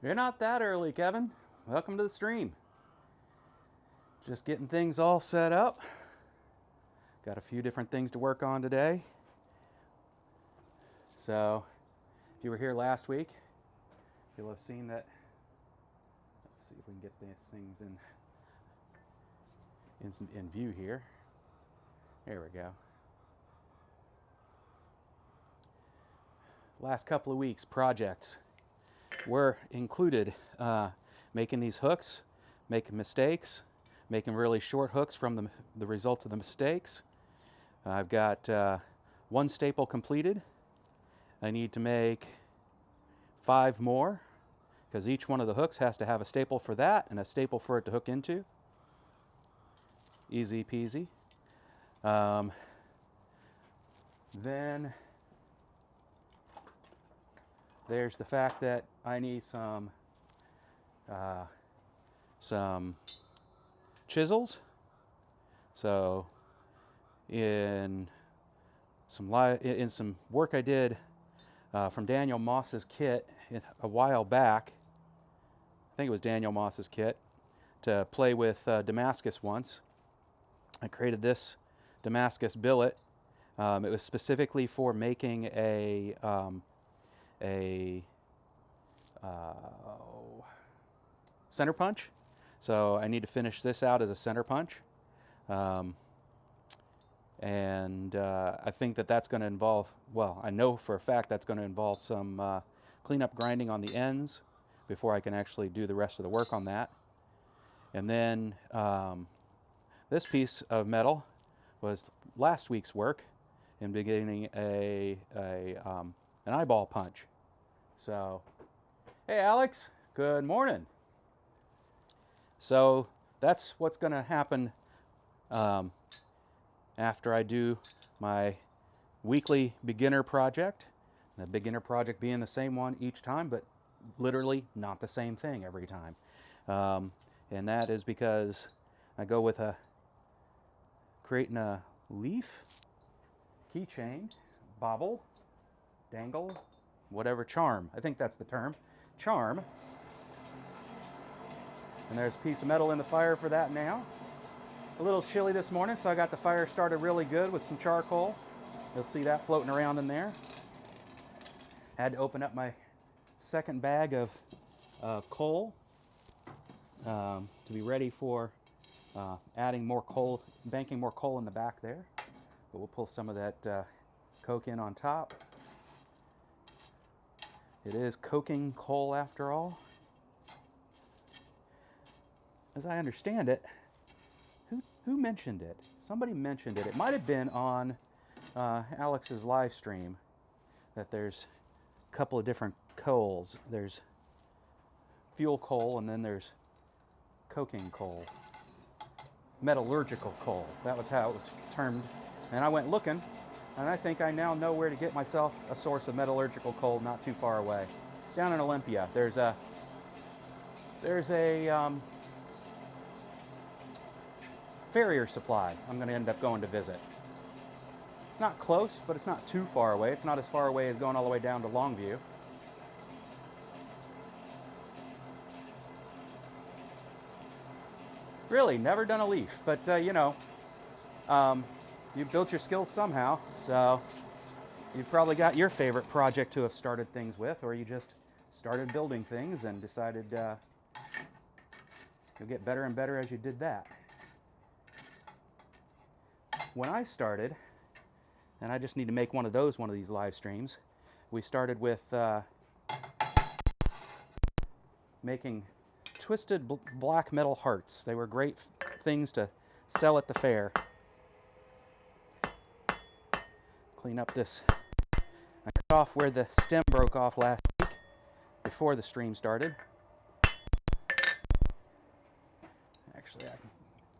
You're not that early, Kevin. Welcome to the stream. Just getting things all set up. Got a few different things to work on today. So, if you were here last week, you'll have seen that. Let's see if we can get these things in view here. There we go. Last couple of weeks, projects were included making these hooks, making mistakes, making really short hooks from the results of the mistakes. I've got one staple completed. I need to make 5 more because each one of the hooks has to have a staple for that and a staple for it to hook into. Easy peasy. Then there's the fact that I need some chisels. So in some work I did from Daniel Moss's kit a while back, I think it was Daniel Moss's kit, to play with Damascus once. I created this Damascus billet. It was specifically for making a center punch. So I need to finish this out as a center punch. And I think that's going to involve, well, I know for a fact that's going to involve some cleanup grinding on the ends before I can actually do the rest of the work on that. And then this piece of metal was last week's work in beginning an eyeball punch. So, hey Alex, good morning. So that's what's going to happen after I do my weekly beginner project. The beginner project being the same one each time, but literally not the same thing every time. And that is because I go with creating a leaf, keychain, bobble, dangle, whatever, charm. I think that's the term. Charm. And there's a piece of metal in the fire for that now. A little chilly this morning, so I got the fire started really good with some charcoal. You'll see that floating around in there. I had to open up my second bag of coal to be ready for adding more coal, banking more coal in the back there. But we'll pull some of that coke in on top. It is coking coal after all. As I understand it, who mentioned it? Somebody mentioned it. It might have been on Alex's live stream that there's a couple of different coals. There's fuel coal and then there's coking coal. Metallurgical coal. That was how it was termed. And I went looking, and I think I now know where to get myself a source of metallurgical coal not too far away. Down in Olympia, there's a farrier supply I'm going to end up going to visit. It's not close, but it's not too far away. It's not as far away as going all the way down to Longview. Really, never done a leaf, but you built your skills somehow, so you've probably got your favorite project to have started things with, or you just started building things and decided you'll get better and better as you did that. When I started, and I just need to make one of these live streams, we started with making twisted black metal hearts. They were great things to sell at the fair. Clean up this. I cut off where the stem broke off last week before the stream started. Actually, I can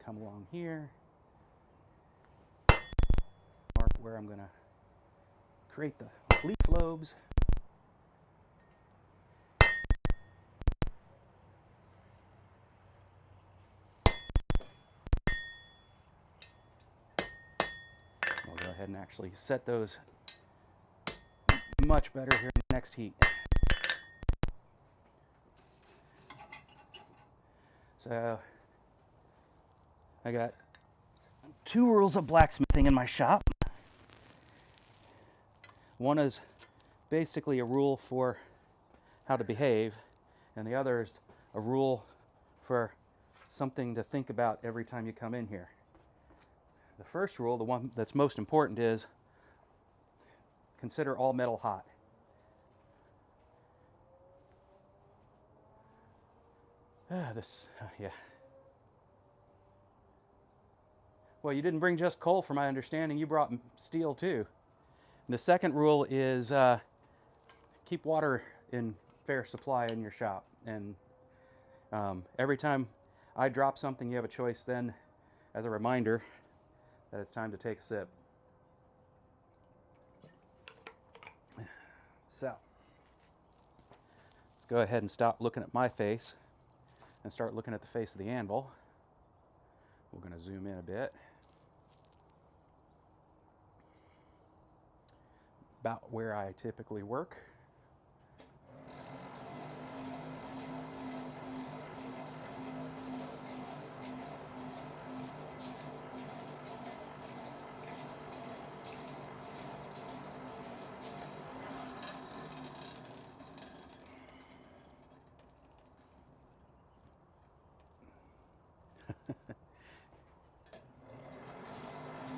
come along here. Mark where I'm going to create the leaf lobes. We'll go ahead and actually set those much better here in the next heat. So I got 2 rules of blacksmithing in my shop. One is basically a rule for how to behave, and the other is a rule for something to think about every time you come in here. The first rule, the one that's most important, is consider all metal hot. Yeah. Well, you didn't bring just coal, from my understanding. You brought steel too. And the second rule is keep water in fair supply in your shop. And every time I drop something, you have a choice then, as a reminder, that it's time to take a sip. So, let's go ahead and stop looking at my face and start looking at the face of the anvil. We're going to zoom in a bit. About where I typically work.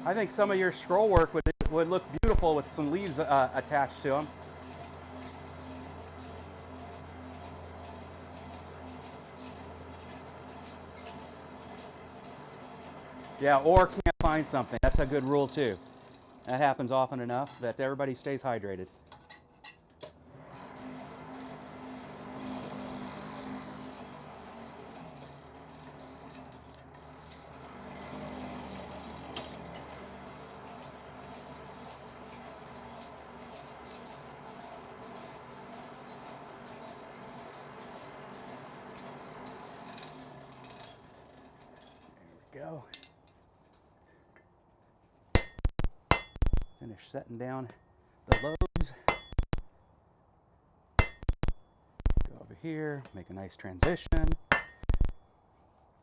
I think some of your scroll work would look beautiful with some leaves attached to them. Yeah, or can't find something. That's a good rule too. That happens often enough that everybody stays hydrated. There we go. Finish setting down the lobes. Go over here, make a nice transition.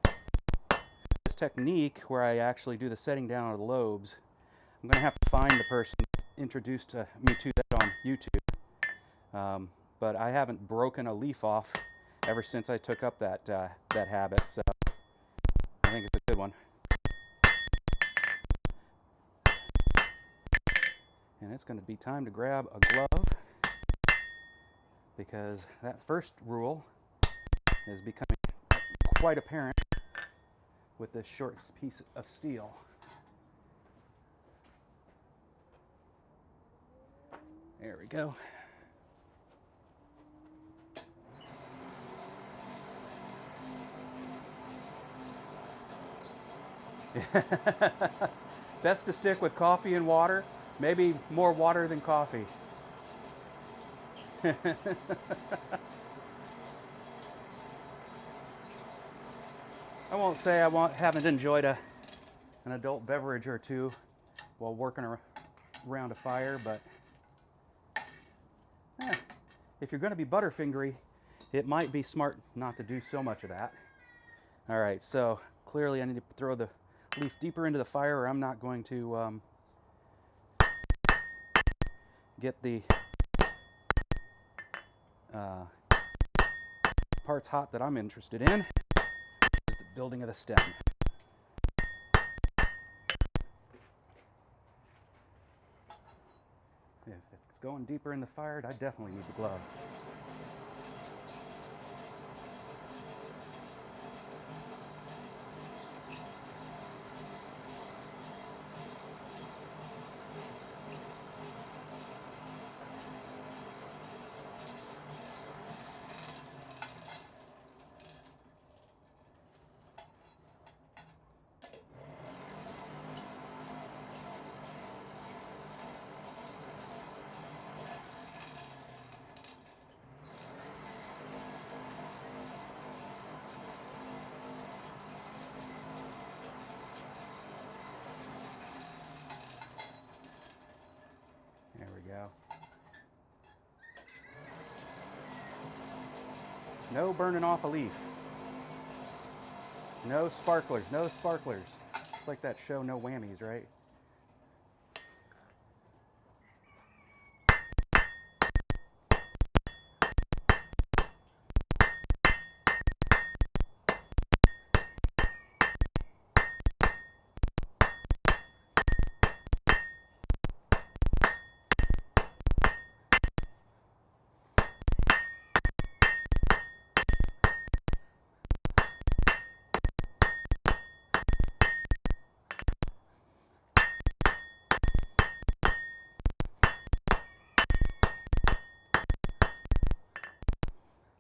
This technique where I actually do the setting down of the lobes, I'm going to have to find the person who introduced me to that on YouTube. But I haven't broken a leaf off ever since I took up that habit, so I think it's a good one. And it's going to be time to grab a glove, because that first rule is becoming quite apparent with this short piece of steel. There we go. Best to stick with coffee and water. Maybe more water than coffee. I won't say I haven't enjoyed an adult beverage or two while working around a fire, but if you're going to be butterfingery, it might be smart not to do so much of that. All right, so clearly I need to throw the leaf deeper into the fire, or I'm not going to get the parts hot that I'm interested in, which is the building of the stem. If it's going deeper in the fire, I definitely need the glove. There we go. No burning off a leaf. No sparklers, no sparklers. It's like that show, No Whammies, right?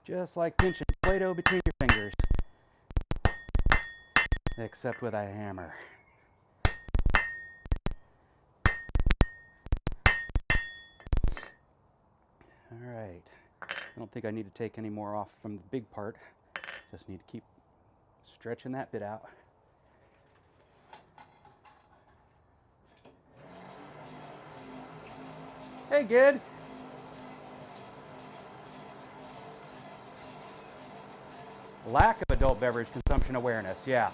Just like pinching Play-Doh between your fingers, except with a hammer. All right, I don't think I need to take any more off from the big part. Just need to keep stretching that bit out. Hey, Gid. Lack of adult beverage consumption awareness, yeah.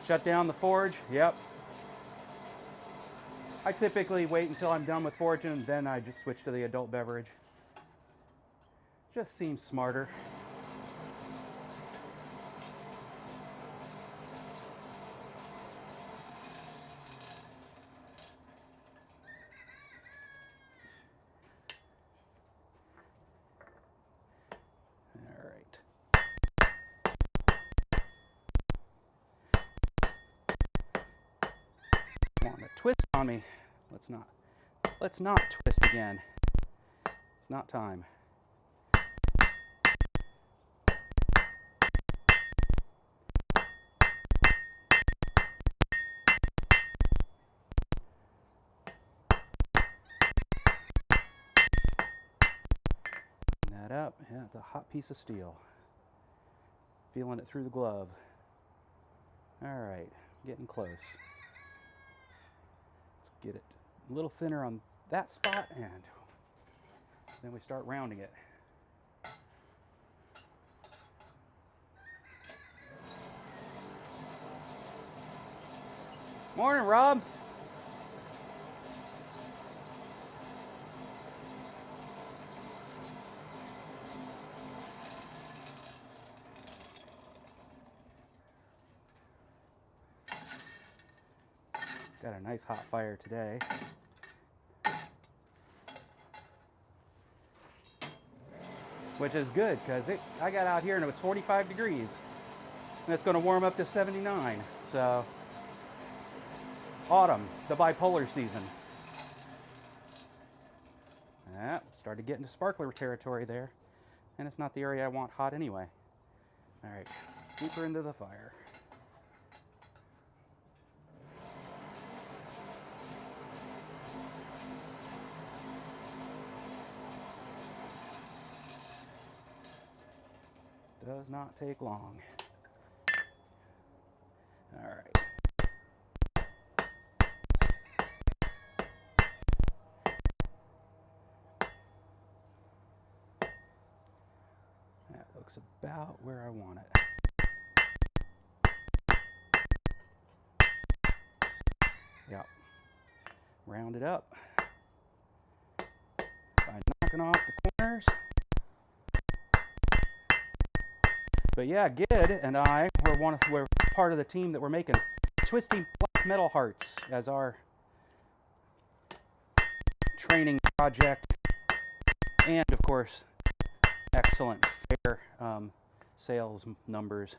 Shut down the forge, yep. I typically wait until I'm done with foraging and then I just switch to the adult beverage. Just seems smarter. All right. Want to twist on me? Let's not twist again. It's not time. That up, yeah, it's a hot piece of steel. Feeling it through the glove. All right, getting close. Let's get it a little thinner on that spot, and then we start rounding it. Morning, Rob. Got a nice hot fire today. Which is good, because I got out here and it was 45 degrees. And it's going to warm up to 79. So, autumn, the bipolar season. Yeah, started getting to sparkler territory there. And it's not the area I want hot anyway. All right, deeper into the fire. Does not take long. All right. That looks about where I want it. Yep. Round it up by knocking off the corners. But yeah, Gid and I were part of the team that were making twisty black metal hearts as our training project, and of course, excellent fair sales numbers.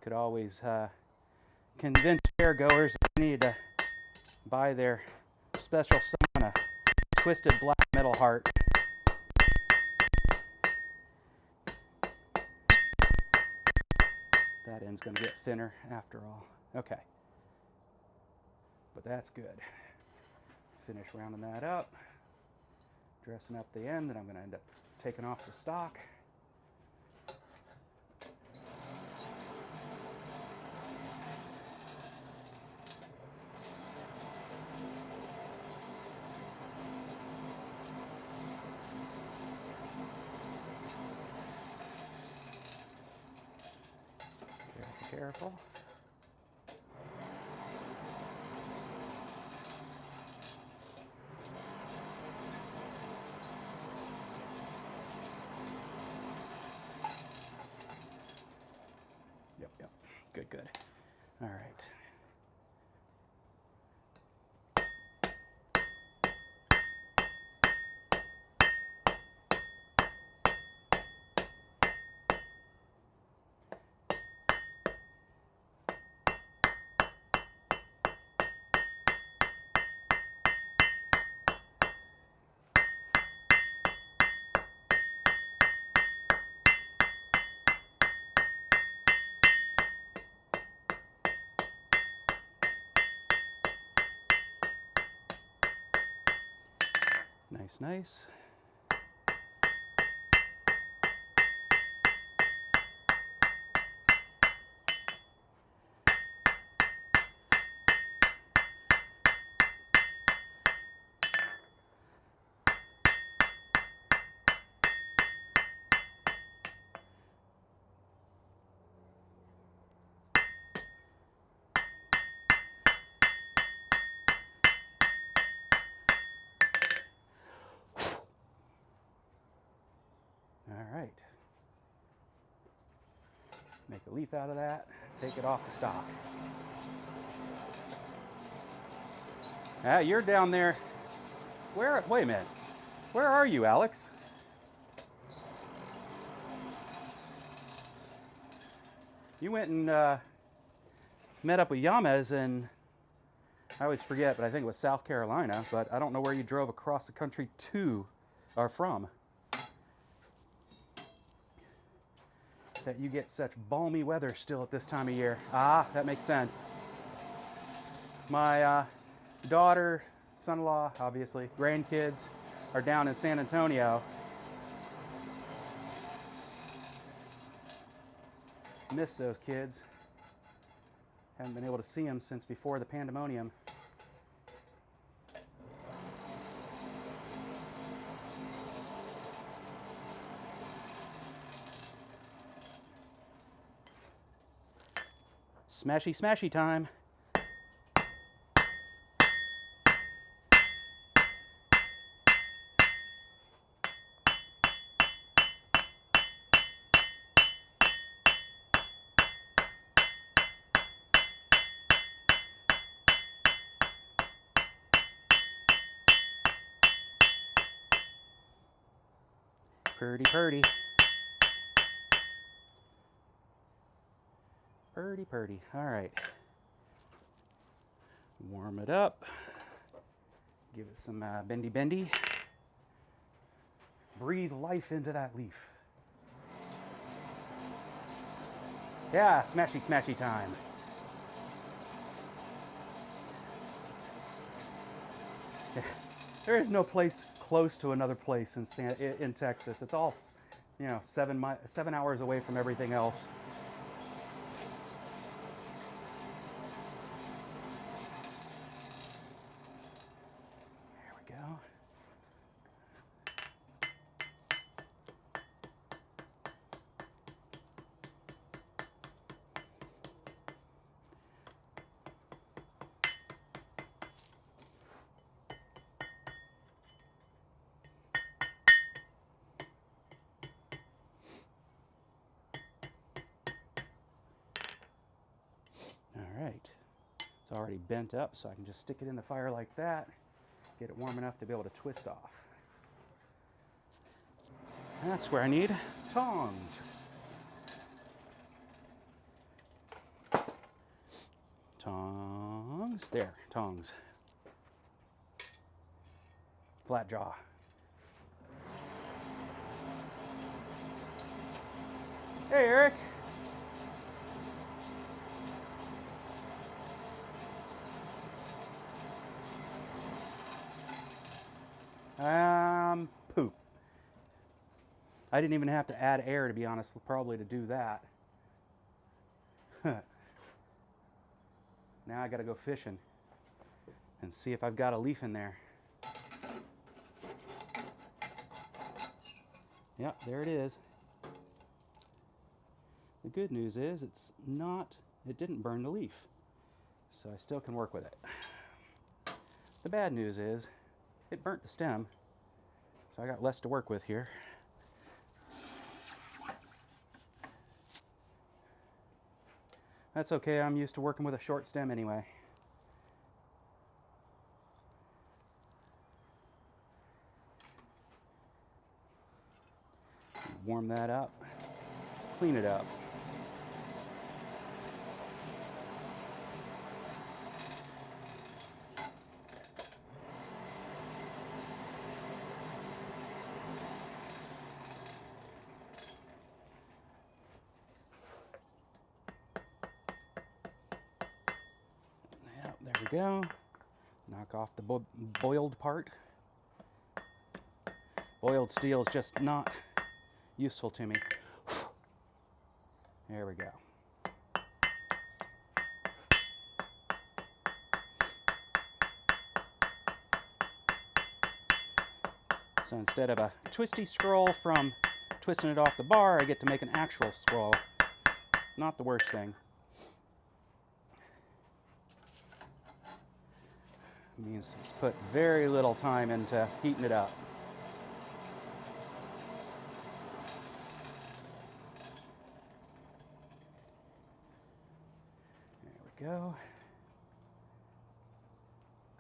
Could always convince fairgoers that they needed to buy their special son a twisted black metal heart. That end's going to get thinner after all. Okay. But that's good. Finish rounding that up. Dressing up the end, then I'm going to end up taking off the stock. Careful. Yep, yep. Good, good. All right. Nice, nice. All right. Make a leaf out of that, take it off the stock. Ah, you're down there. Where, wait a minute. Where are you, Alex? You went and met up with Yamez in, I always forget, but I think it was South Carolina, but I don't know where you drove across the country to or from. That you get such balmy weather still at this time of year. Ah, that makes sense. My daughter, son-in-law, obviously, grandkids are down in San Antonio. Miss those kids. Haven't been able to see them since before the pandemonium. Smashy, smashy time. Purdy, purdy. Purdy, purdy. All right. Warm it up. Give it some bendy, bendy. Breathe life into that leaf. Yeah, smashy, smashy time. There is no place close to another place in Texas. It's all, 7 hours away from everything else. There we go. All right, it's already bent up, so I can just stick it in the fire like that, get it warm enough to be able to twist off. That's where I need tongs. Tongs, there, tongs. Flat jaw. Hey, Eric. Poop. I didn't even have to add air, to be honest, probably to do that. Now I gotta go fishing and see if I've got a leaf in there. Yep, there it is. The good news is it's not it didn't burn the leaf. So I still can work with it. The bad news is it burnt the stem, so I got less to work with here. That's okay, I'm used to working with a short stem anyway. Warm that up, clean it up. Yep, there we go. Knock off the boiled part. Boiled steel is just not useful to me. There we go. So instead of a twisty scroll from twisting it off the bar, I get to make an actual scroll. Not the worst thing. It means just put very little time into heating it up. There we go.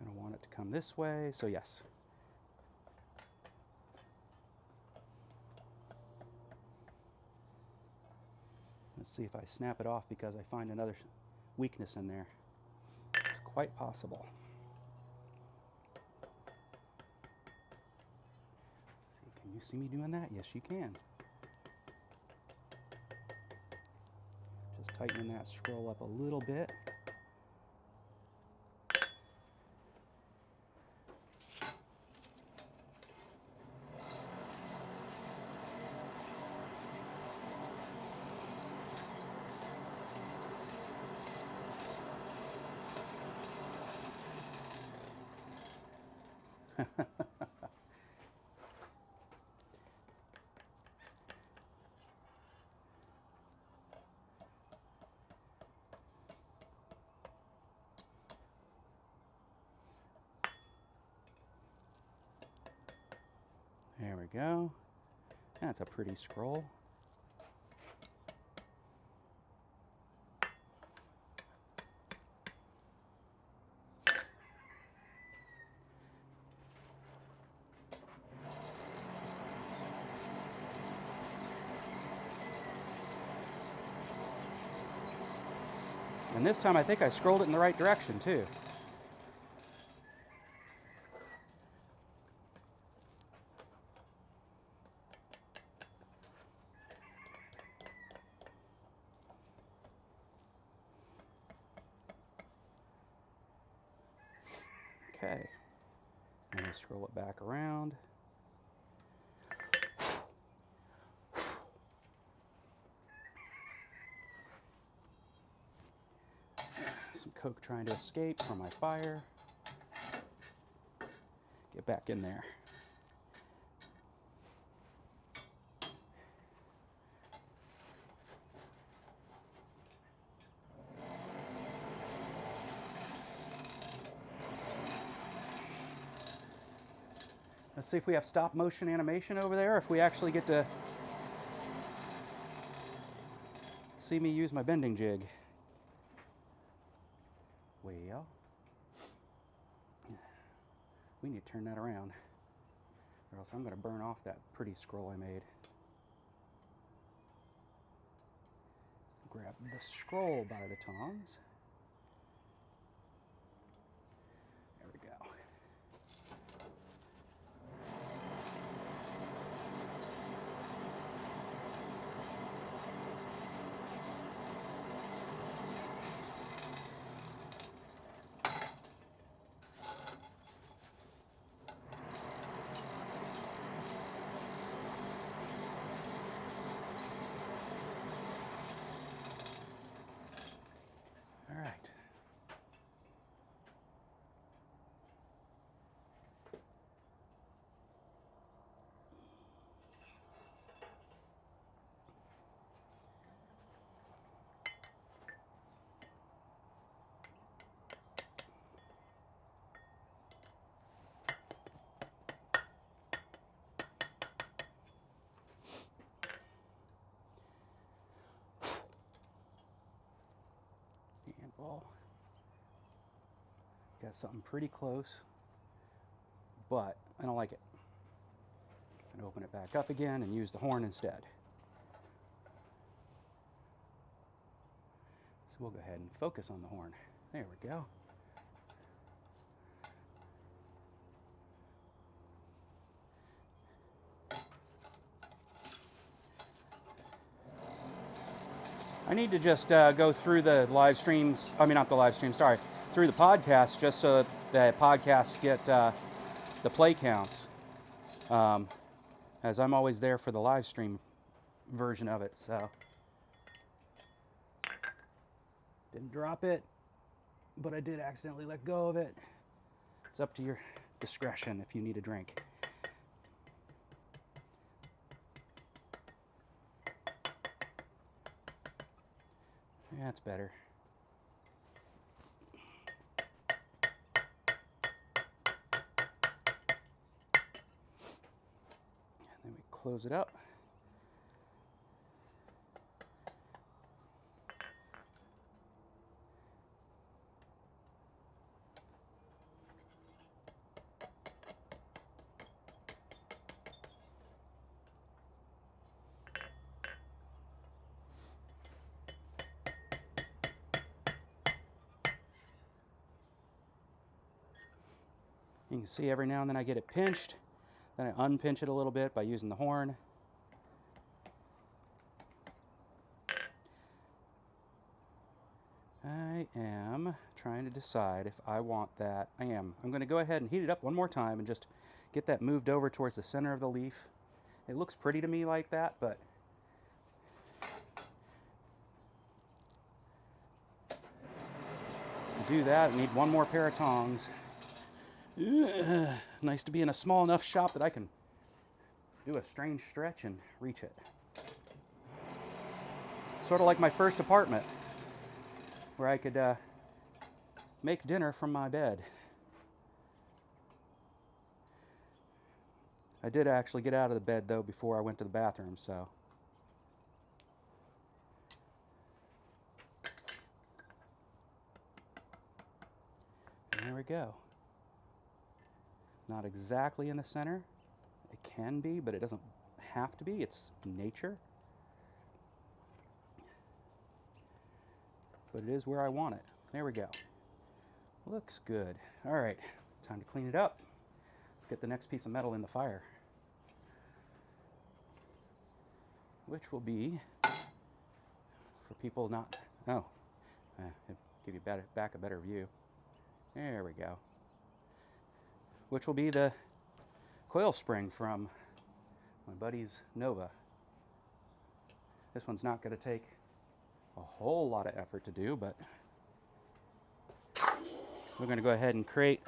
I'm going to want it to come this way, so yes. Let's see if I snap it off because I find another weakness in there. It's quite possible. See, can you see me doing that? Yes, you can. Just tightening that scroll up a little bit. There we go. That's a pretty scroll. And this time I think I scrolled it in the right direction too. Okay, and I scroll it back around. Some coke trying to escape from my fire. Get back in there. Let's see if we have stop motion animation over there, if we actually get to see me use my bending jig. Well, we need to turn that around, or else I'm going to burn off that pretty scroll I made. Grab the scroll by the tongs. There we go. Got something pretty close, but I don't like it. I'm gonna open it back up again and use the horn instead. So we'll go ahead and focus on the horn. There we go. I need to just go through the live streams, I mean not the live stream, sorry, through the podcast just so that the podcasts get the play counts, as I'm always there for the live stream version of it, so. Didn't drop it, but I did accidentally let go of it. It's up to your discretion if you need a drink. That's better. And then we close it up. You can see every now and then I get it pinched, then I unpinch it a little bit by using the horn. I am trying to decide if I want that. I'm going to go ahead and heat it up one more time and just get that moved over towards the center of the leaf. It looks pretty to me like that, but to do that, I need one more pair of tongs. Nice to be in a small enough shop that I can do a strange stretch and reach it. Sort of like my first apartment, where I could make dinner from my bed. I did actually get out of the bed though before I went to the bathroom, so. And there we go. Not exactly in the center. It can be, but it doesn't have to be. It's nature. But it is where I want it. There we go. Looks good. All right, time to clean it up. Let's get the next piece of metal in the fire, which will be, for people not, give you back a better view. There we go. Which will be the coil spring from my buddy's Nova. This one's not going to take a whole lot of effort to do, but we're going to go ahead and create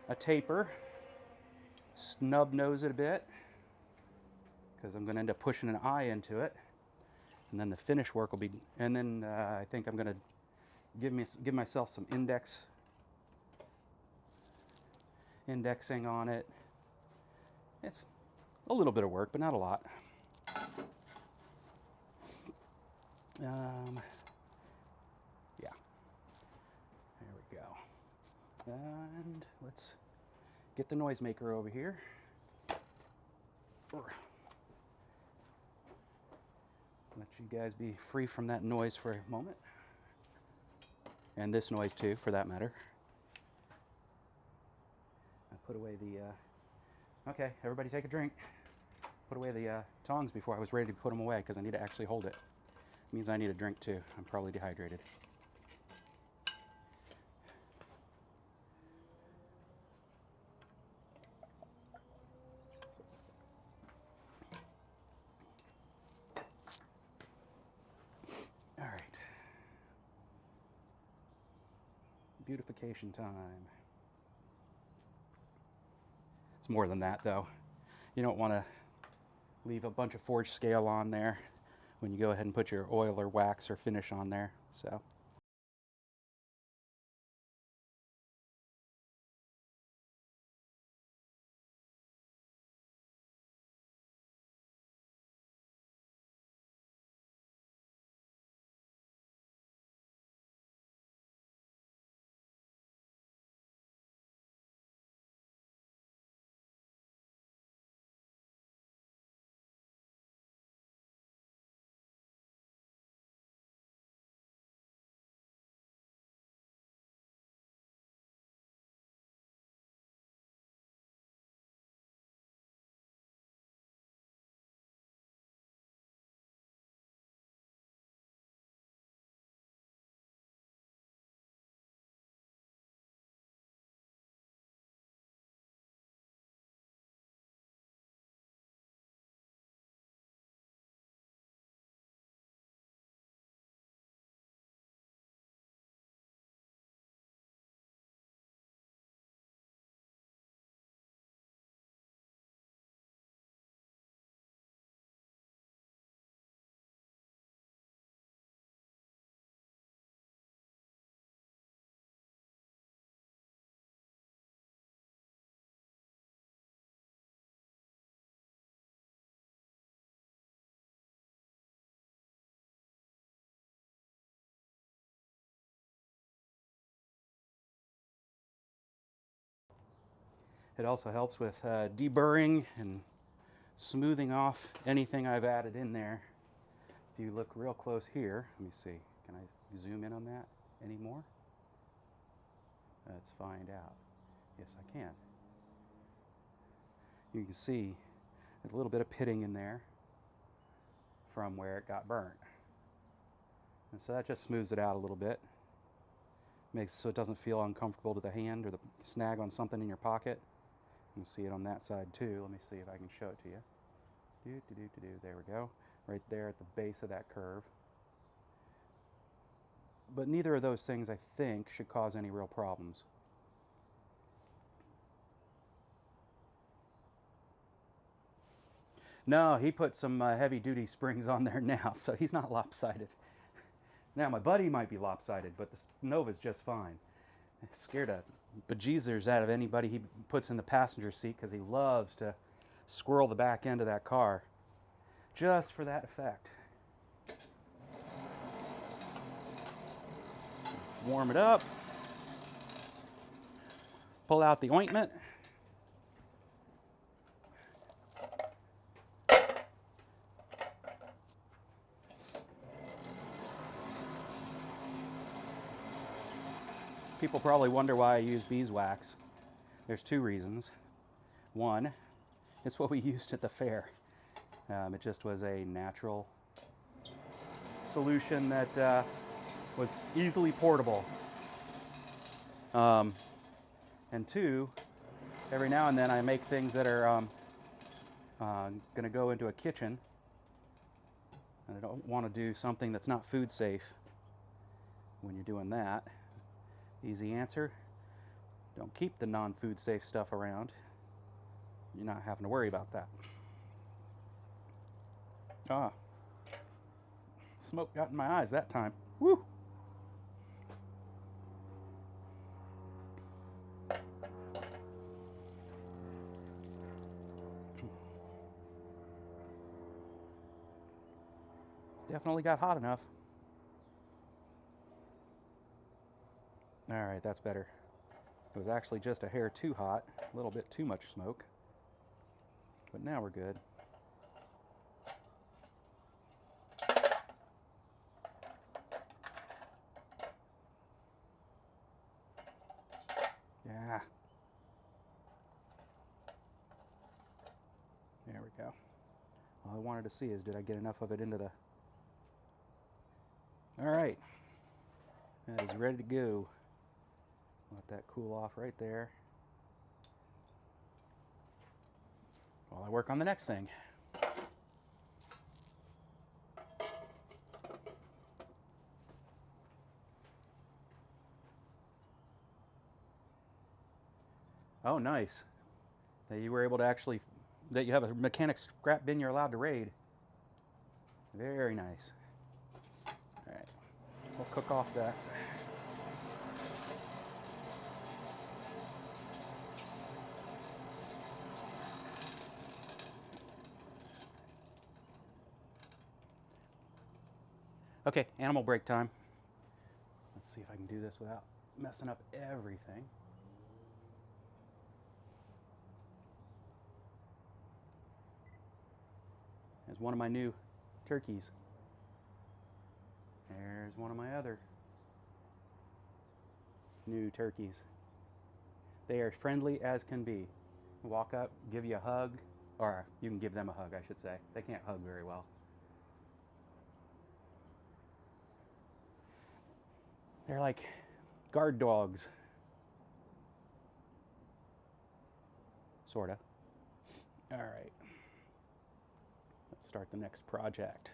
a taper, snub nose it a bit, because I'm going to end up pushing an eye into it, and then the finish work will be, and then I think I'm going to give myself some indexing on it. It's a little bit of work, but not a lot. Yeah, there we go. And let's get the noisemaker over here. Let you guys be free from that noise for a moment. And this noise too, for that matter. I put away the, okay, everybody take a drink. Put away the tongs before I was ready to put them away because I need to actually hold it. It means I need a drink too. I'm probably dehydrated. All right. Beautification time. It's more than that though. You don't want to leave a bunch of forged scale on there when you go ahead and put your oil or wax or finish on there. So It also helps with deburring and smoothing off anything I've added in there. If you look real close here, let me see, can I zoom in on that anymore? Let's find out. Yes, I can. You can see there's a little bit of pitting in there from where it got burnt. And so that just smooths it out a little bit. Makes it so it doesn't feel uncomfortable to the hand or the snag on something in your pocket. You can see it on that side too. Let me see if I can show it to you. There we go. Right there at the base of that curve. But neither of those things, I think, should cause any real problems. No, he put some heavy-duty springs on there now, so he's not lopsided. Now, my buddy might be lopsided, but the Nova's just fine. It scared a bejesus out of anybody he puts in the passenger seat because he loves to squirrel the back end of that car just for that effect. Warm it up. Pull out the ointment. People probably wonder why I use beeswax. There's two reasons. One, it's what we used at the fair. It just was a natural solution that was easily portable. And two, every now and then I make things that are going to go into a kitchen, and I don't want to do something that's not food safe when you're doing that. Easy answer, don't keep the non-food safe stuff around. You're not having to worry about that. Ah, smoke got in my eyes that time. Woo! Definitely got hot enough. All right, that's better. It was actually just a hair too hot, a little bit too much smoke. But now we're good. Yeah. There we go. All I wanted to see is, did I get enough of it into the... All right. That is ready to go. Let that cool off right there while I work on the next thing. Oh, nice. That you were able to actually, that you have a mechanic scrap bin you're allowed to raid. Very nice. All right, we'll cook off that. Okay, animal break time. Let's see if I can do this without messing up everything. There's one of my new turkeys. There's one of my other new turkeys. They are friendly as can be. Walk up, give you a hug, or you can give them a hug, I should say. They can't hug very well. They're like guard dogs. Sorta. All right. Let's start the next project.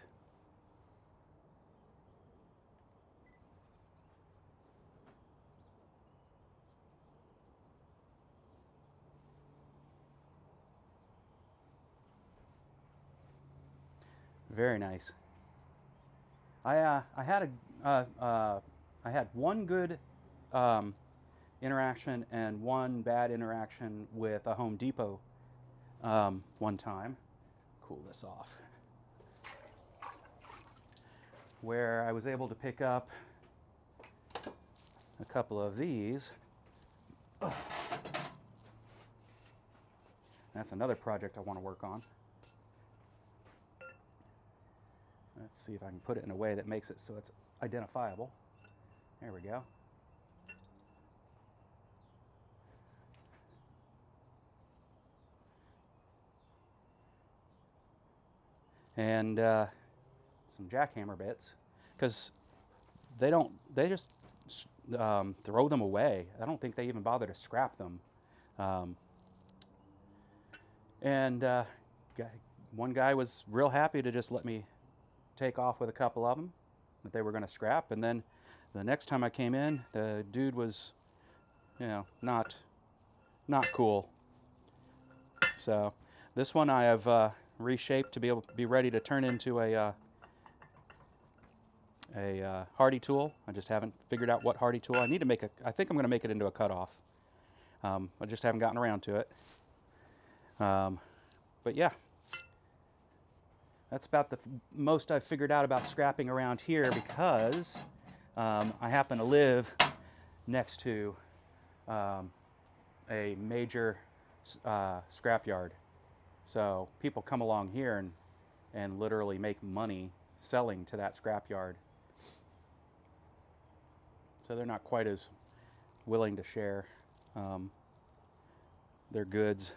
Very nice. I had one good interaction and one bad interaction with a Home Depot one time. Cool this off. Where I was able to pick up a couple of these. That's another project I want to work on. Let's see if I can put it in a way that makes it so it's identifiable. There we go. And some jackhammer bits, because they just throw them away. I don't think they even bother to scrap them. And one guy was real happy to just let me take off with a couple of them that they were going to scrap. And then the next time I came in, the dude was, not cool. So this one I have reshaped to be able to be ready to turn into a hardy tool. I just haven't figured out what hardy tool. I need to make I think I'm going to make it into a cutoff. I just haven't gotten around to it. But yeah, that's about the most I've figured out about scrapping around here, because I happen to live next to a major scrapyard. So people come along here and literally make money selling to that scrapyard. So they're not quite as willing to share their goods.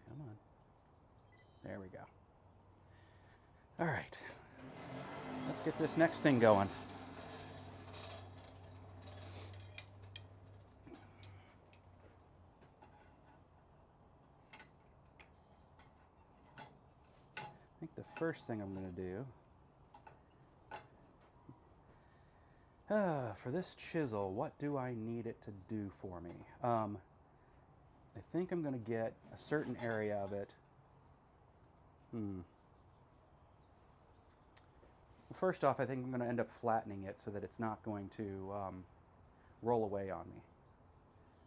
Come on. There we go. All right. Let's get this next thing going. I think the first thing I'm going to do, for this chisel, what do I need it to do for me? I think I'm going to get a certain area of it. Well, first off, I think I'm going to end up flattening it so that it's not going to roll away on me.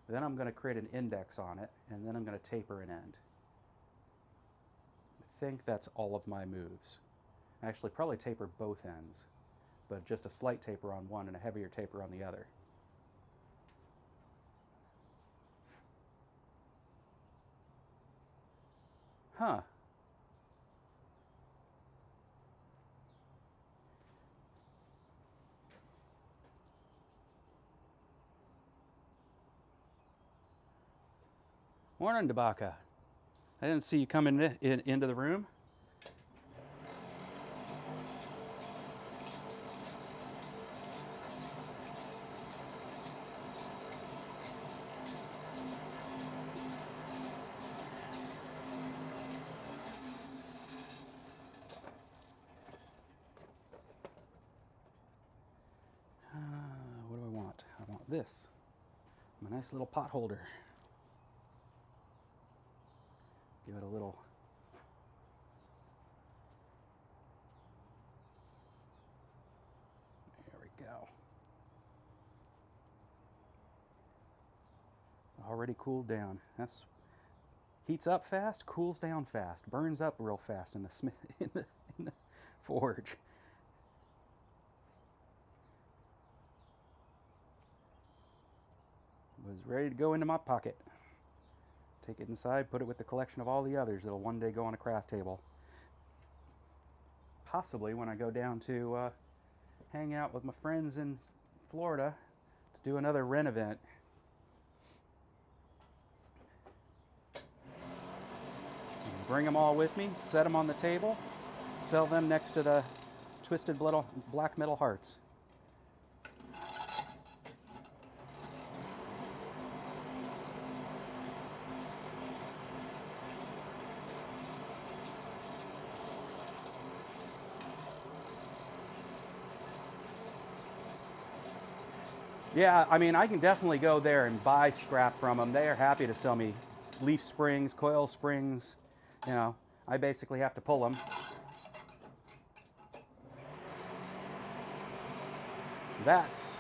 Then I'm going to create an index on it, and then I'm going to taper an end. I think that's all of my moves. Actually, probably taper both ends, but just a slight taper on one and a heavier taper on the other. Huh. Morning, Dabaka. I didn't see you coming into the room. What do I want? I want this. My nice little pot holder. Give it a little. There we go. Already cooled down. That's heats up fast, cools down fast, burns up real fast in the in the forge. Was ready to go into my pocket. Take it inside, put it with the collection of all the others that'll one day go on a craft table. Possibly when I go down to hang out with my friends in Florida to do another Ren event. Bring them all with me, set them on the table, sell them next to the twisted black metal hearts. Yeah, I mean, I can definitely go there and buy scrap from them. They are happy to sell me leaf springs, coil springs. You know, I basically have to pull them. That's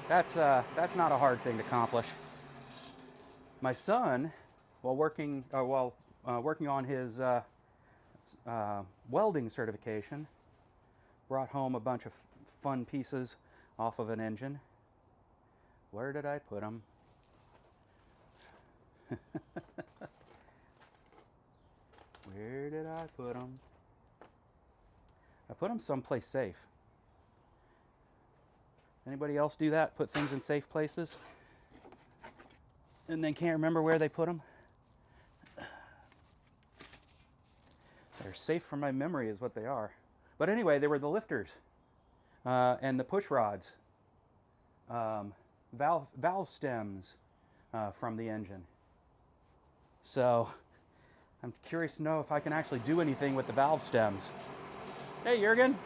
not a hard thing to accomplish. My son, while working on his welding certification, brought home a bunch of fun pieces off of an engine. Where did I put them? Where did I put them? I put them someplace safe. Anybody else do that? Put things in safe places? And then can't remember where they put them? They're safe from my memory is what they are. But anyway, they were the lifters and the push rods, valve stems from the engine. So I'm curious to know if I can actually do anything with the valve stems. Hey, Jurgen.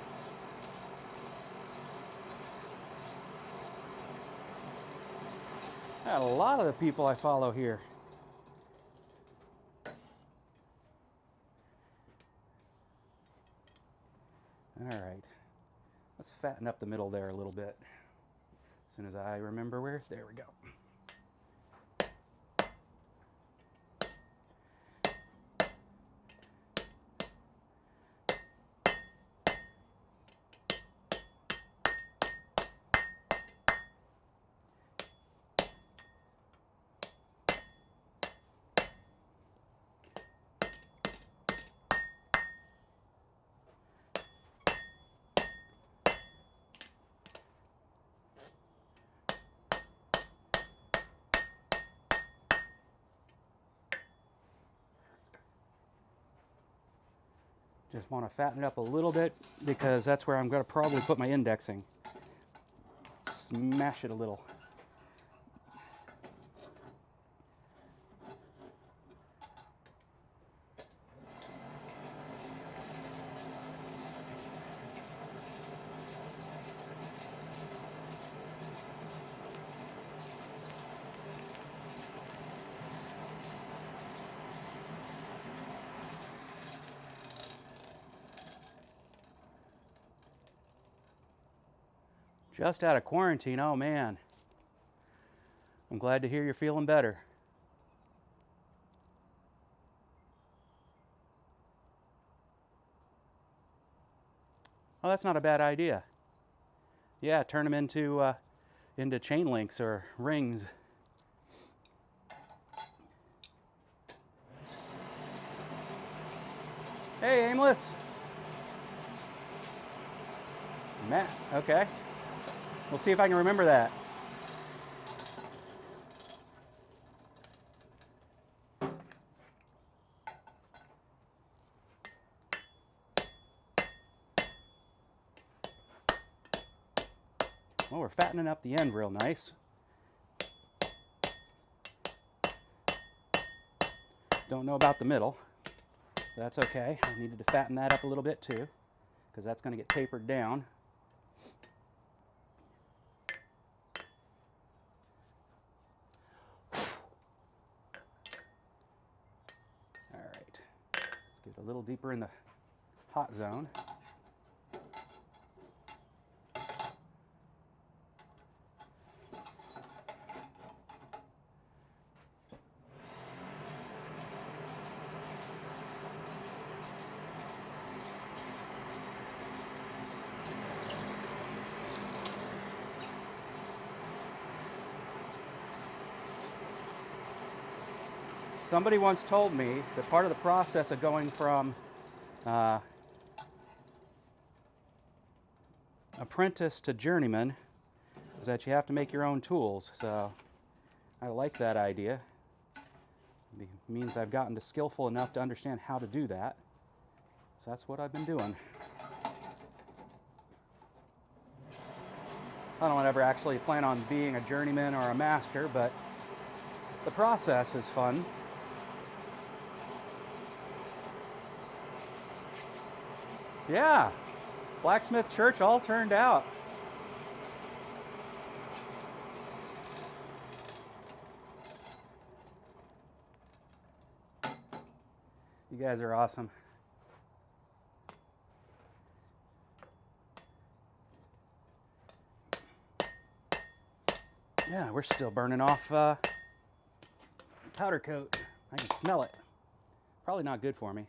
Got a lot of the people I follow here. All right, let's fatten up the middle there a little bit. As soon as I remember where, there we go. Just want to fatten it up a little bit because that's where I'm going to probably put my indexing. Smash it a little. Just out of quarantine, oh man. I'm glad to hear you're feeling better. Oh, that's not a bad idea. Yeah, turn them into chain links or rings. Hey, Aimless. Matt, okay. We'll see if I can remember that. Well, we're fattening up the end real nice. Don't know about the middle. That's okay. I needed to fatten that up a little bit too, because that's going to get tapered down. All right. Let's get a little deeper in the hot zone. Somebody once told me that part of the process of going from apprentice to journeyman is that you have to make your own tools. So I like that idea. It means I've gotten to skillful enough to understand how to do that. So that's what I've been doing. I don't ever actually plan on being a journeyman or a master, but the process is fun. Yeah, Blacksmith Church all turned out. You guys are awesome. Yeah, we're still burning off powder coat. I can smell it. Probably not good for me.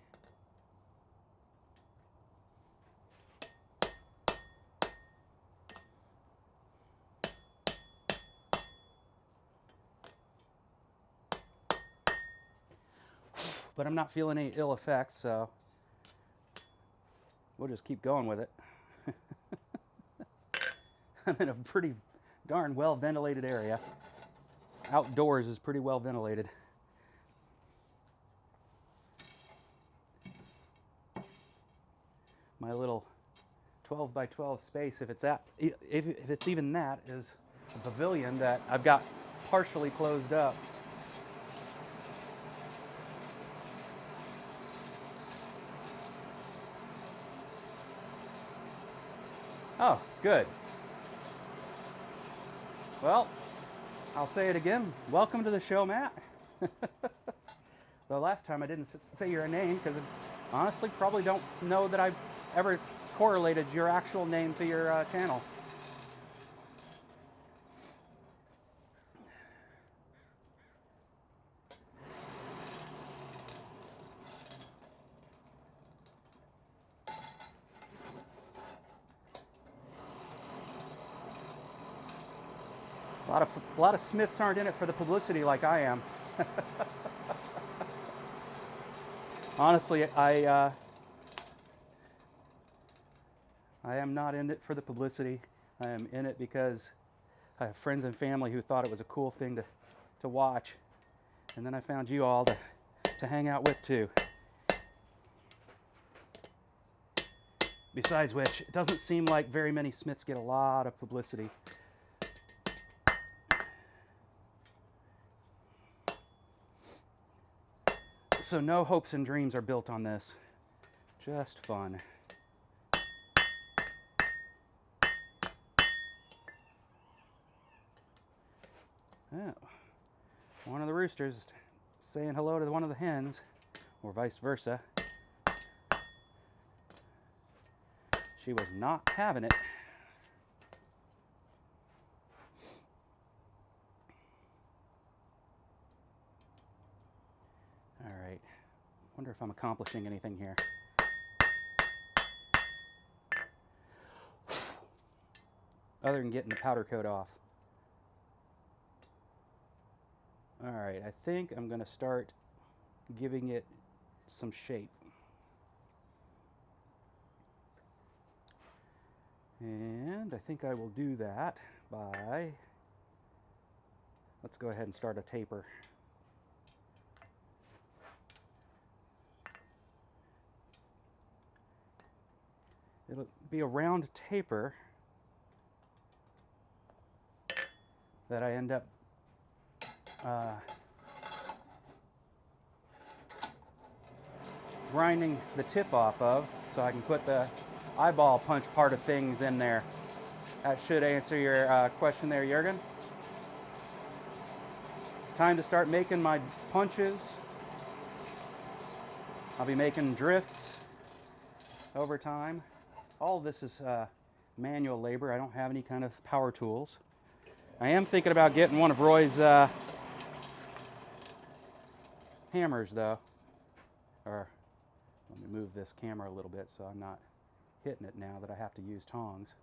But I'm not feeling any ill effects, so we'll just keep going with it. I'm in a pretty darn well ventilated area. Outdoors is pretty well ventilated. My little 12 by 12 space, if it's even that, is a pavilion that I've got partially closed up. Oh, good. Well, I'll say it again. Welcome to the show, Matt. The last time I didn't say your name because I honestly probably don't know that I've ever correlated your actual name to your channel. A lot of Smiths aren't in it for the publicity like I am. Honestly, I am not in it for the publicity. I am in it because I have friends and family who thought it was a cool thing to watch. And then I found you all to hang out with too. Besides which, it doesn't seem like very many Smiths get a lot of publicity. So no hopes and dreams are built on this. Just fun. Oh, one of the roosters saying hello to one of the hens, or vice versa. She was not having it. All right, wonder if I'm accomplishing anything here. Other than getting the powder coat off. All right, I think I'm gonna start giving it some shape. And I think I will do that by, let's go ahead and start a taper. It'll be a round taper that I end up grinding the tip off of, so I can put the eyeball punch part of things in there. That should answer your question there, Jürgen. It's time to start making my punches. I'll be making drifts over time. All of this is manual labor. I don't have any kind of power tools. I am thinking about getting one of Roy's hammers though. Or let me move this camera a little bit so I'm not hitting it now that I have to use tongs.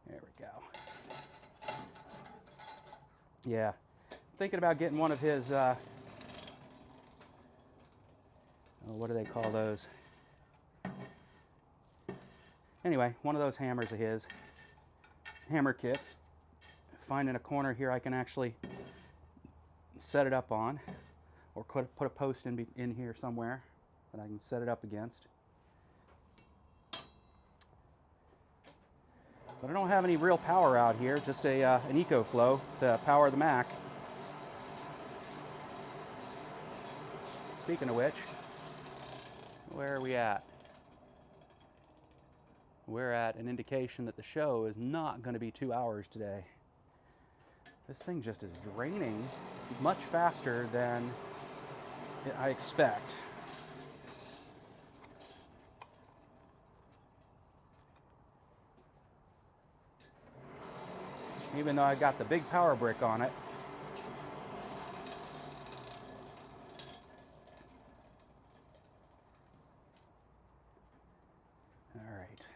There we go. Yeah, thinking about getting one of his, what do they call those? Anyway, one of those hammers of his, hammer kits. Finding a corner here I can actually set it up on, or put a post in here somewhere that I can set it up against. But I don't have any real power out here, just an EcoFlow to power the Mac. Speaking of which, where are we at? We're at an indication that the show is not going to be 2 hours today. This thing just is draining much faster than I expect. Even though I got the big power brick on it. All right.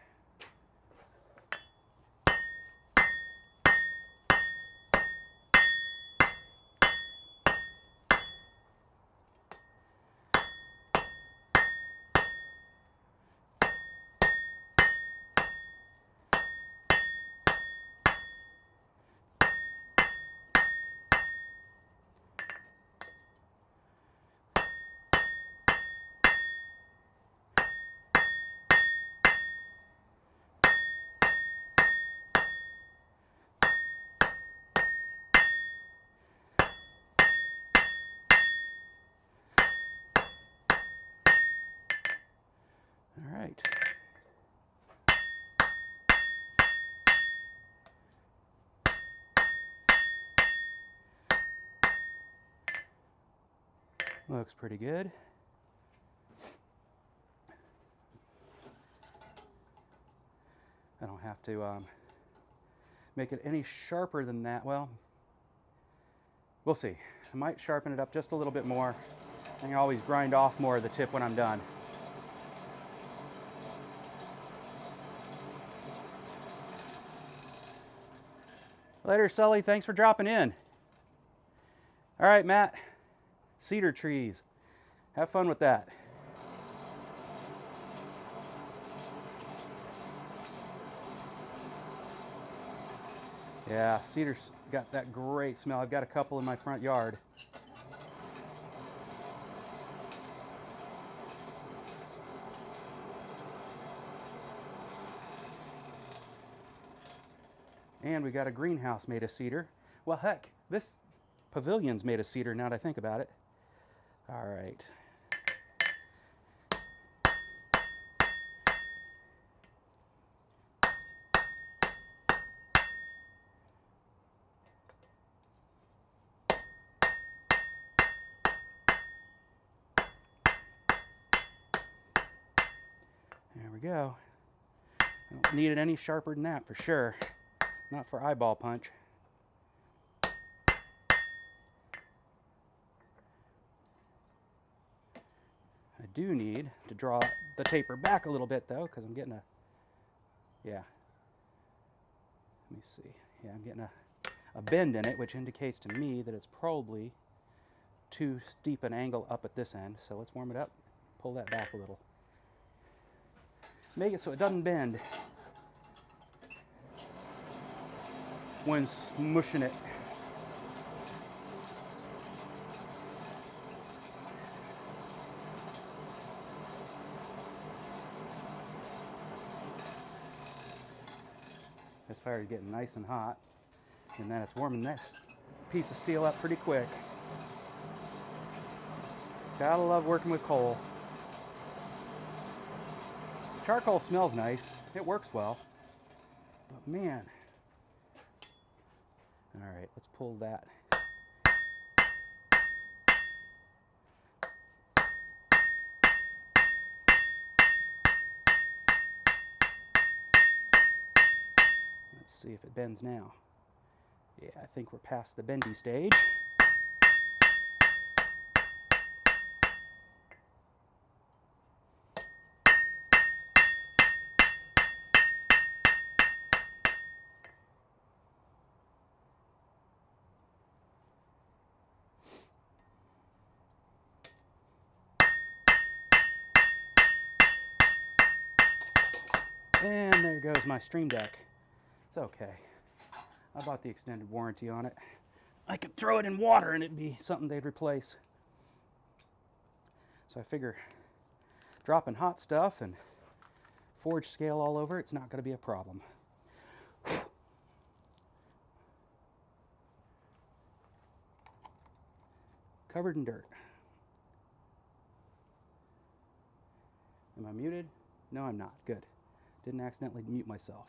All right. Looks pretty good. I don't have to make it any sharper than that. Well, we'll see. I might sharpen it up just a little bit more. I can always grind off more of the tip when I'm done. Later, Sully. Thanks for dropping in. All right, Matt. Cedar trees. Have fun with that. Yeah, cedar's got that great smell. I've got a couple in my front yard. And we got a greenhouse made of cedar. Well, heck, this pavilion's made of cedar now that I think about it. All right. There we go. I don't need it any sharper than that for sure. Not for eyeball punch. I do need to draw the taper back a little bit though, because I'm getting a, yeah. Let me see. Yeah, I'm getting a bend in it, which indicates to me that it's probably too steep an angle up at this end. So let's warm it up, pull that back a little. Make it so it doesn't bend when smushing it. This fire is getting nice and hot, and then it's warming this piece of steel up pretty quick. Gotta love working with coal. Charcoal smells nice. It works well. But man. All right, let's pull that. Let's see if it bends now. Yeah, I think we're past the bendy stage. And there goes my Stream Deck. It's okay. I bought the extended warranty on it. I could throw it in water and it'd be something they'd replace. So I figure dropping hot stuff and forge scale all over, it's not going to be a problem. Covered in dirt. Am I muted? No, I'm not. Good. Didn't accidentally mute myself.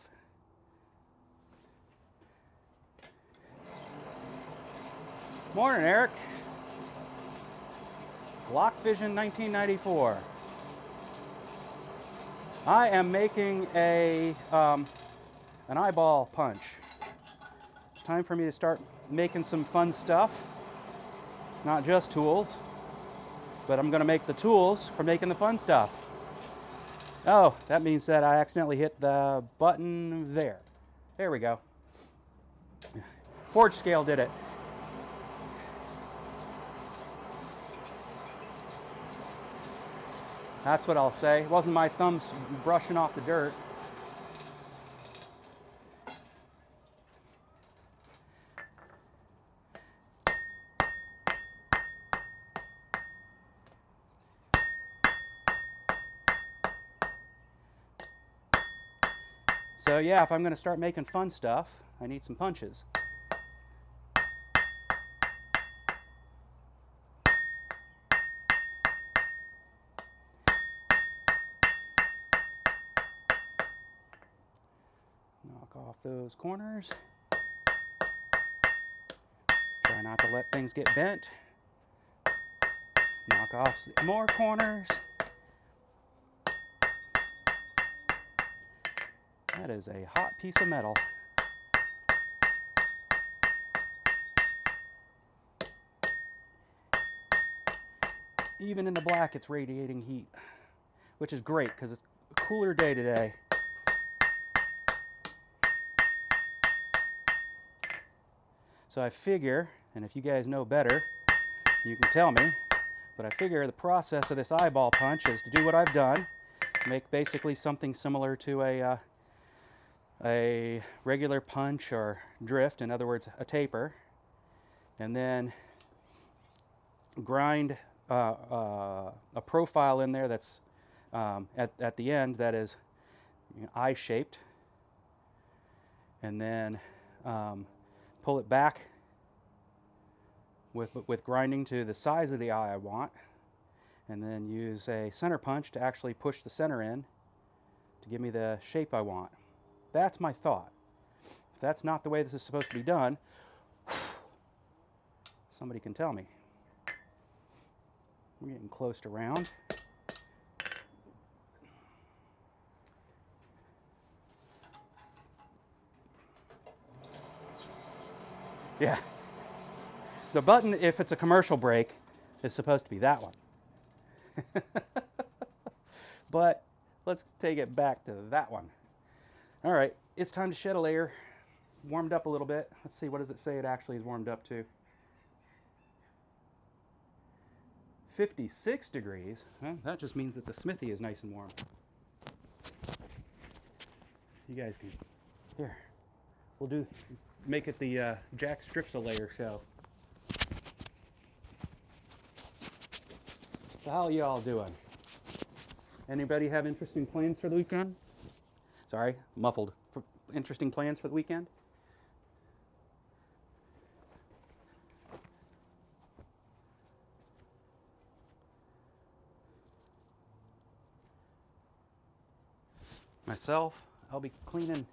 Morning, Eric. Glock Vision 1994. I am making an eyeball punch. It's time for me to start making some fun stuff. Not just tools, but I'm going to make the tools for making the fun stuff. Oh, that means that I accidentally hit the button there. There we go. Forge scale did it. That's what I'll say. It wasn't my thumbs brushing off the dirt. So yeah, if I'm going to start making fun stuff, I need some punches. off those corners. Try not to let things get bent. Knock off more corners. That is a hot piece of metal. Even in the black, it's radiating heat, which is great because it's a cooler day today. So I figure, and if you guys know better, you can tell me, but I figure the process of this eyeball punch is to do what I've done, make basically something similar to a regular punch or drift, in other words, a taper, and then grind a profile in there that's at the end that is eye-shaped, and then pull it back with grinding to the size of the eye I want, and then use a center punch to actually push the center in to give me the shape I want. That's my thought. If that's not the way this is supposed to be done, somebody can tell me. We're getting close to round. Yeah. The button, if it's a commercial brake, is supposed to be that one. But let's take it back to that one. All right, it's time to shed a layer. It's warmed up a little bit. Let's see, what does it say it actually is warmed up to? 56 degrees. Well, that just means that the Smithy is nice and warm. You guys can, here, we'll make it the Jack Strips a Layer show. So how are you all doing? Anybody have interesting plans for the weekend? Sorry, muffled. Interesting plans for the weekend? Myself, I'll be cleaning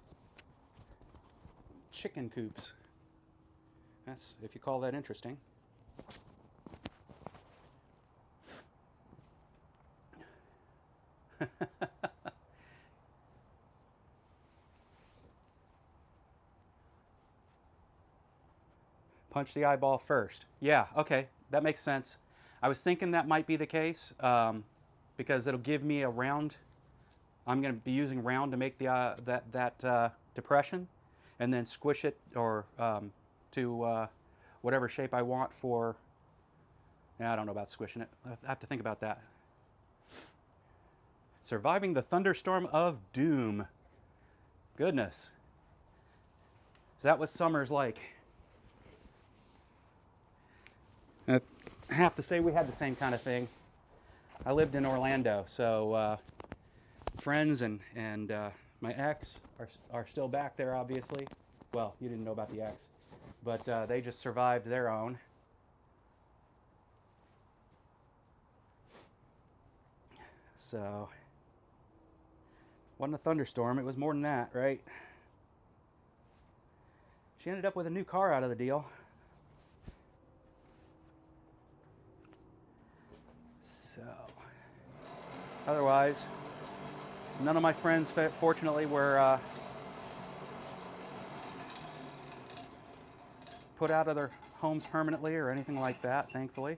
chicken coops. That's, if you call that interesting. Punch the eyeball first. Yeah, okay, that makes sense. I was thinking that might be the case because it'll give me a round. I'm going to be using round to make the that depression, and then squish it or to whatever shape I want for. I don't know about squishing it. I have to think about that. Surviving the thunderstorm of doom. Goodness. Is that what summer's like? I have to say we had the same kind of thing. I lived in Orlando, so friends and my ex are still back there, obviously. Well, you didn't know about the ex, but they just survived their own. So, wasn't a thunderstorm, it was more than that, right? She ended up with a new car out of the deal. So, otherwise, none of my friends, fortunately, were put out of their homes permanently or anything like that, thankfully.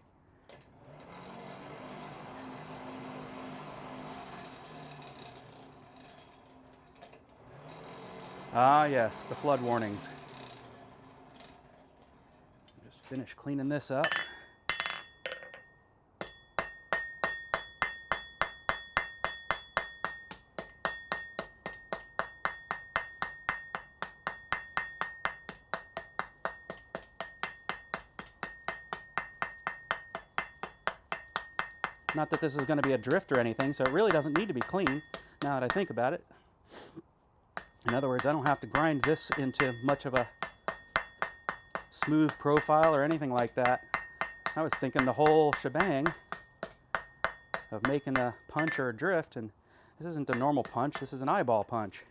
Ah, yes, the flood warnings. Just finish cleaning this up. Not that this is going to be a drift or anything, so it really doesn't need to be clean, now that I think about it. In other words, I don't have to grind this into much of a smooth profile or anything like that. I was thinking the whole shebang of making a punch or a drift, and this isn't a normal punch, this is an eyeball punch.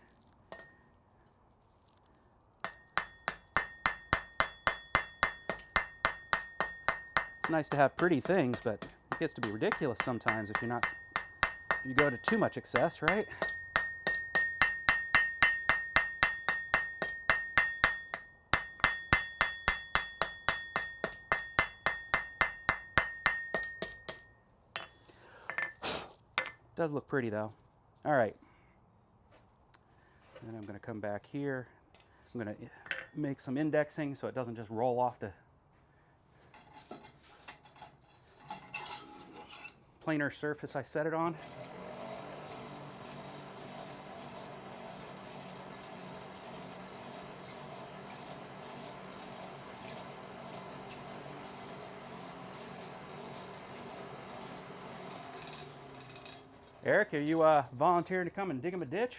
nice to have pretty things, but it gets to be ridiculous sometimes if you go to too much excess, right? Does look pretty though. All right. Then I'm going to come back here. I'm going to make some indexing so it doesn't just roll off the planar surface I set it on. Eric, are you volunteering to come and dig him a ditch?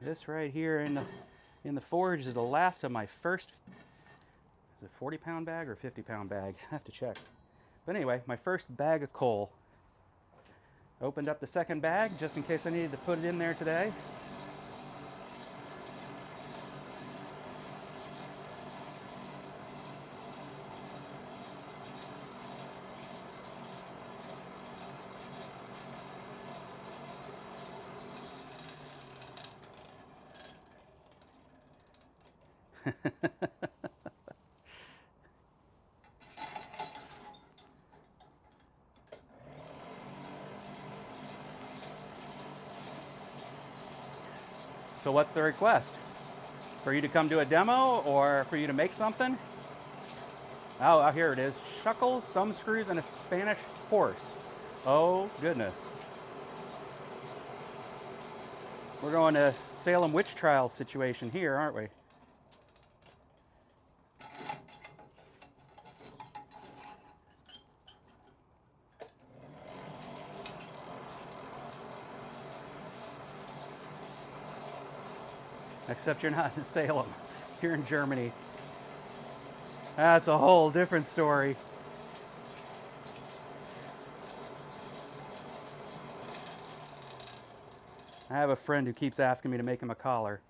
This right here in the forge is the last of my first, is it 40-pound bag or 50-pound bag? I have to check. But anyway, my first bag of coal. Opened up the second bag just in case I needed to put it in there today. So what's the request? For you to come do a demo or for you to make something? Oh, here it is. Shuckles, thumb screws, and a Spanish horse. Oh, goodness. We're going to Salem witch trials situation here, aren't we? Except you're not in Salem. You're in Germany. That's a whole different story. I have a friend who keeps asking me to make him a collar.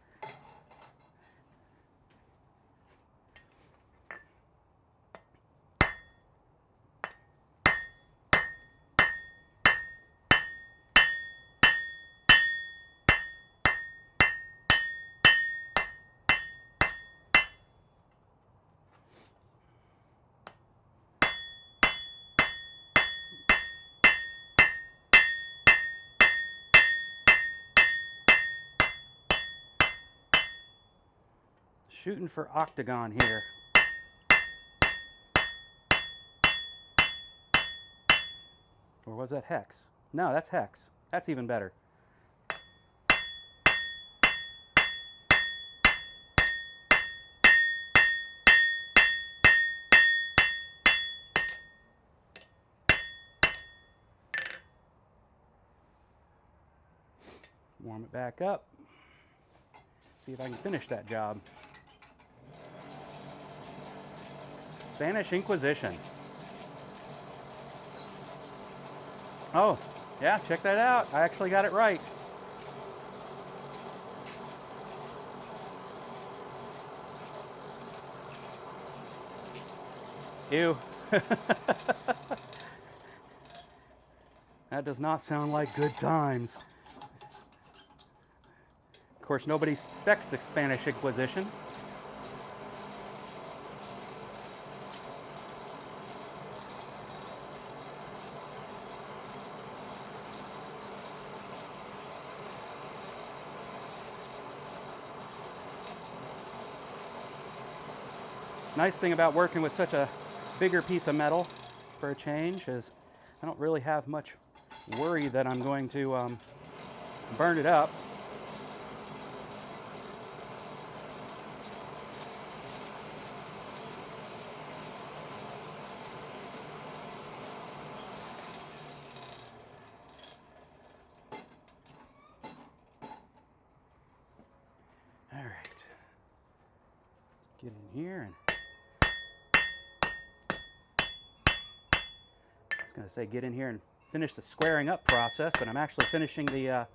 Shooting for octagon here. Or was that hex? No, that's hex. That's even better. Warm it back up. See if I can finish that job. Spanish Inquisition. Oh, yeah, check that out. I actually got it right. Ew. That does not sound like good times. Of course, nobody specs the Spanish Inquisition. Nice thing about working with such a bigger piece of metal for a change is I don't really have much worry that I'm going to burn it up. All right, let's get in here and going to say get in here and finish the squaring up process, but I'm actually finishing the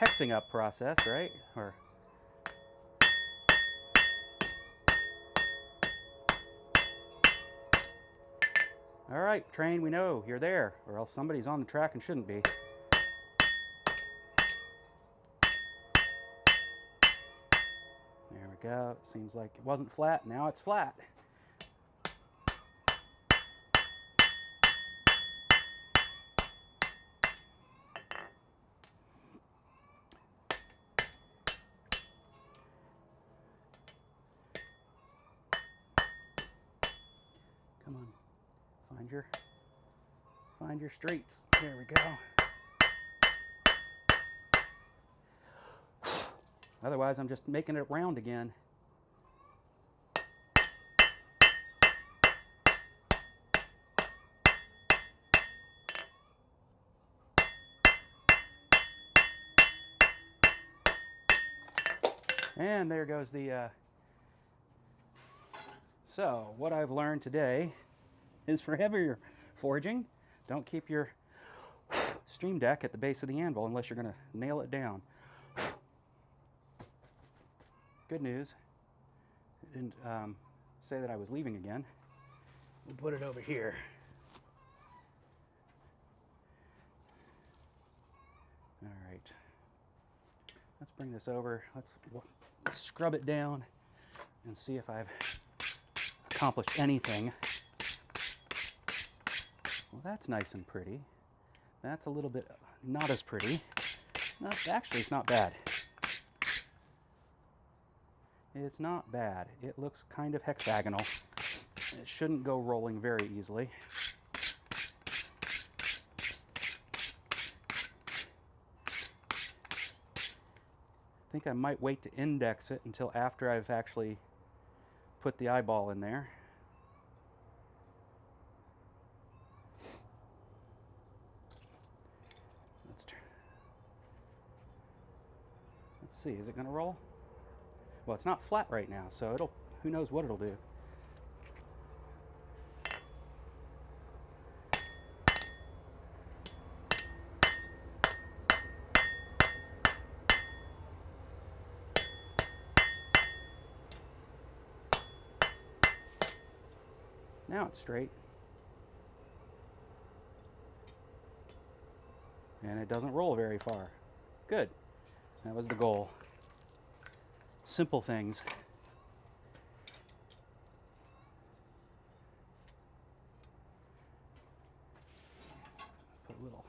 hexing up process, right? Or all right, train, we know you're there, or else somebody's on the track and shouldn't be. There we go. It seems like it wasn't flat. Now it's flat. Come on, find your streets. There we go. Otherwise, I'm just making it round again. And there goes the... So, what I've learned today is for heavier forging, don't keep your stream deck at the base of the anvil unless you're going to nail it down. Good news, it didn't say that I was leaving again. We'll put it over here. All right, let's bring this over. Let's scrub it down and see if I've accomplished anything. Well, that's nice and pretty. That's a little bit not as pretty. No, actually, it's not bad. It's not bad. It looks kind of hexagonal. It shouldn't go rolling very easily. I think I might wait to index it until after I've actually put the eyeball in there. Let's see, is it going to roll? Well, it's not flat right now, so who knows what it'll do. Now it's straight. And it doesn't roll very far. Good. That was the goal. Simple things. Put a little.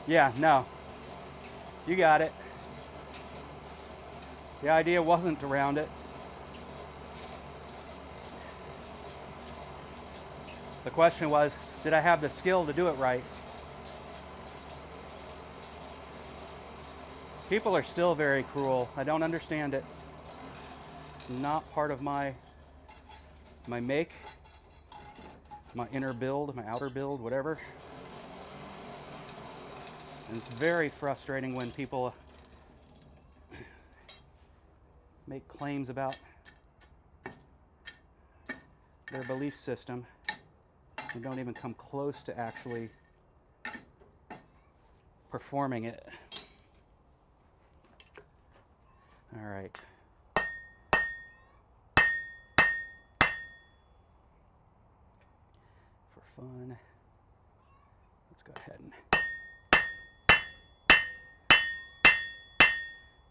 Yeah, no. You got it. The idea wasn't to round it. The question was, did I have the skill to do it right? People are still very cruel. I don't understand it. It's not part of my make, my inner build, my outer build, whatever. And it's very frustrating when people make claims about their belief system and don't even come close to actually performing it. All right. For fun, let's go ahead and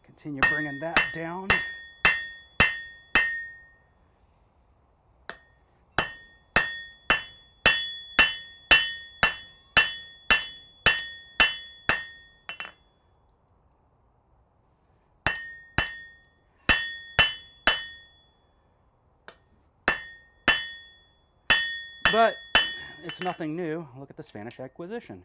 continue bringing that down. But it's nothing new. Look at the Spanish Inquisition.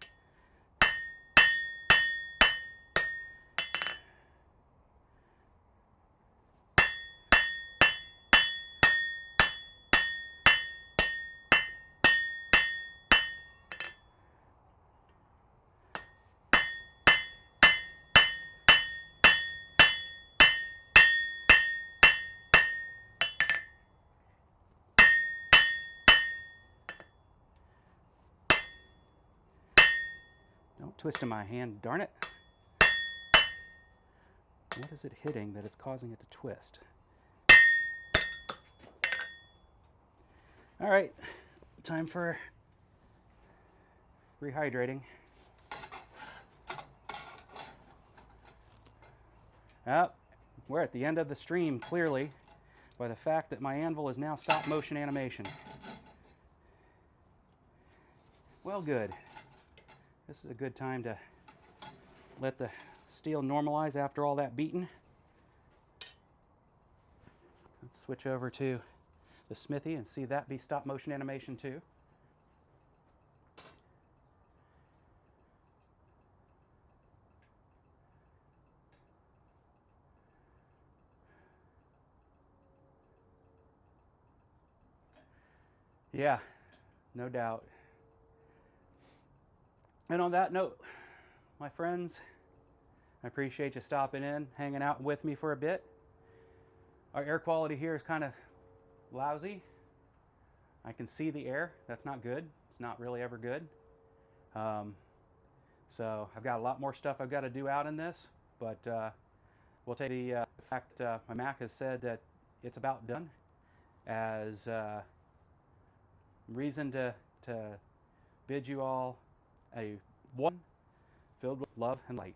twisting my hand, darn it. What is it hitting that it's causing it to twist? All right, time for rehydrating. We're at the end of the stream, clearly, by the fact that my anvil is now stop motion animation. Well, good. This is a good time to let the steel normalize after all that beating. Let's switch over to the Smithy and see that be stop motion animation too. Yeah, no doubt. And on that note, my friends, I appreciate you stopping in, hanging out with me for a bit. Our air quality here is kind of lousy. I can see the air. That's not good. It's not really ever good. So I've got a lot more stuff I've got to do out in this, but we'll take the fact my Mac has said that it's about done as reason to bid you all a one filled with love and light.